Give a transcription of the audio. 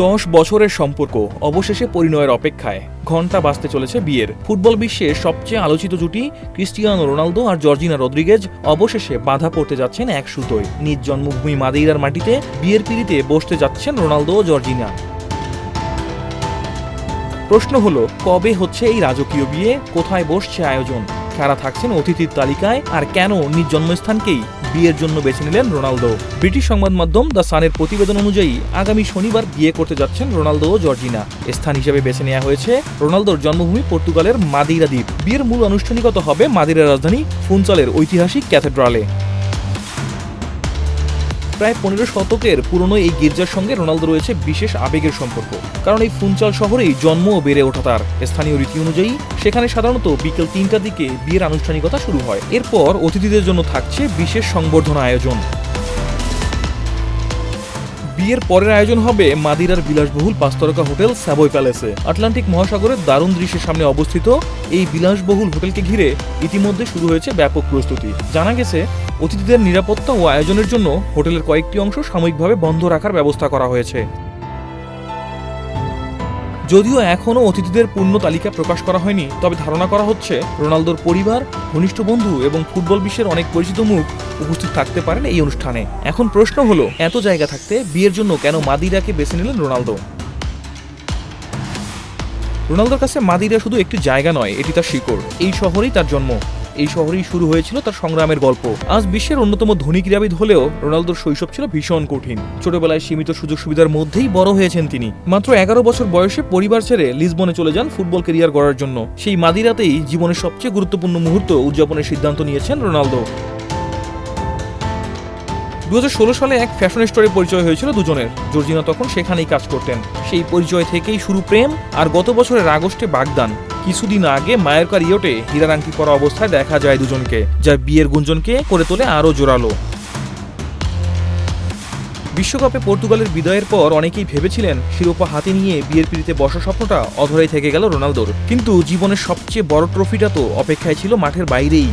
10 বছরের সম্পর্ক অবশেষে পরিণয়ের অপেক্ষায়। ঘণ্টা বাজতে চলেছে বিয়ের। ফুটবল বিশ্বের সবচেয়ে আলোচিত জুটি ক্রিস্টিয়ানো রোনালদো আর জর্জিনা রদ্রিগেজ অবশেষে বাঁধা পড়তে যাচ্ছেন এক সুতোয়। নিজ জন্মভূমি মাদেইরার মাটিতে বিয়ের পিঁড়িতে বসতে যাচ্ছেন রোনালদো ও জর্জিনা। প্রশ্ন হলো, কবে হচ্ছে এই রাজকীয় বিয়ে, কোথায় বসছে আয়োজন, কারা থাকছেন অতিথির তালিকায়, আর কেন নিজ জন্মস্থানকেই বিয়ের জন্য বেছে নিলেন রোনালদো। ব্রিটিশ সংবাদ মাধ্যম দ্য সানের প্রতিবেদন অনুযায়ী আগামী শনিবার বিয়ে করতে যাচ্ছেন রোনালদো ও জর্জিনা। স্থান হিসেবে বেছে নেওয়া হয়েছে রোনালদোর জন্মভূমি পর্তুগালের মাদেইরা দ্বীপ। বিয়ের মূল আনুষ্ঠানিকতা হবে মাদেইরার রাজধানী ফুনচালের ঐতিহাসিক ক্যাথেড্রালে। প্রায় 15 শতকের পুরনো এই গির্জার সঙ্গে রোনালদো রয়েছে বিশেষ আবেগের সম্পর্ক, কারণ এই ফুনচাল শহরেই জন্ম ও বেড়ে ওঠা তার। স্থানীয় রীতি অনুযায়ী সেখানে সাধারণত বিকেল 3টার দিকে বিয়ের আনুষ্ঠানিকতা শুরু হয়। এরপর অতিথিদের জন্য থাকছে বিশেষ সংবর্ধনা আয়োজন। বিয়ের পরের আয়োজন হবে মাদেইরার বিলাসবহুল 5 তারকা হোটেল স্যাভোয় প্যালেসে। আটলান্টিক মহাসাগরের দারুণ দৃশ্যের সামনে অবস্থিত এই বিলাসবহুল হোটেলকে ঘিরে ইতিমধ্যে শুরু হয়েছে ব্যাপক প্রস্তুতি। জানা গেছে, অতিথিদের নিরাপত্তা ও আয়োজনের জন্য হোটেলের কয়েকটি অংশ সাময়িকভাবে বন্ধ রাখার ব্যবস্থা করা হয়েছে। যদিও এখনও অতিথিদের পূর্ণ তালিকা প্রকাশ করা হয়নি, তবে ধারণা করা হচ্ছে রোনালদোর পরিবার, ঘনিষ্ঠ বন্ধু এবং ফুটবল বিশ্বের অনেক পরিচিত মুখ উপস্থিত থাকতে পারেন এই অনুষ্ঠানে। এখন প্রশ্ন হলো, এত জায়গা থাকতে বিয়ের জন্য কেন মাদেইরাকে বেছে নিলেন রোনালদো? রোনালদোর কাছে মাদেইরা শুধু একটি জায়গা নয়, এটি তার শিকড়। এই শহরেই তার জন্ম, এই শহরেই শুরু হয়েছিল তার সংগ্রামের গল্প। আজ বিশ্বের অন্যতম ধনী ক্রীড়াবিদ হলেও রোনালদোর শৈশব ছিল ভীষণ কঠিন। ছোটবেলায় সীমিত সুযোগ সুবিধার মধ্যেই বড় হয়েছেন তিনি। মাত্র 11 বছর বয়সে পরিবার ছেড়ে লিসবনে চলে যান ফুটবল ক্যারিয়ার গড়ার জন্য। সেই মাদেইরাতেই জীবনের সবচেয়ে গুরুত্বপূর্ণ মুহূর্ত উদযাপনের সিদ্ধান্ত নিয়েছেন রোনালদো। 2016 সালে এক ফ্যাশন স্টোরে পরিচয় হয়েছিল দুজনের। জর্জিনা তখন সেখানেই কাজ করতেন। সেই পরিচয় থেকেই শুরু প্রেম, আর গত বছরের আগস্টে বাগদান। কিছুদিন আগে মায়োরকার ইয়টে হীরার আংটি পরা অবস্থায় দেখা যায় দুজনকে, যা বিয়ের গুঞ্জনকে করে তোলে আরও জোরালো। বিশ্বকাপে পর্তুগালের বিদায়ের পর অনেকেই ভেবেছিলেন শিরোপা হাতে নিয়ে বিয়ের পিঁড়িতে বসার স্বপ্নটা অধরাই থেকে গেল রোনালদোর। কিন্তু জীবনের সবচেয়ে বড় ট্রফিটা তো অপেক্ষায় ছিল মাঠের বাইরেই।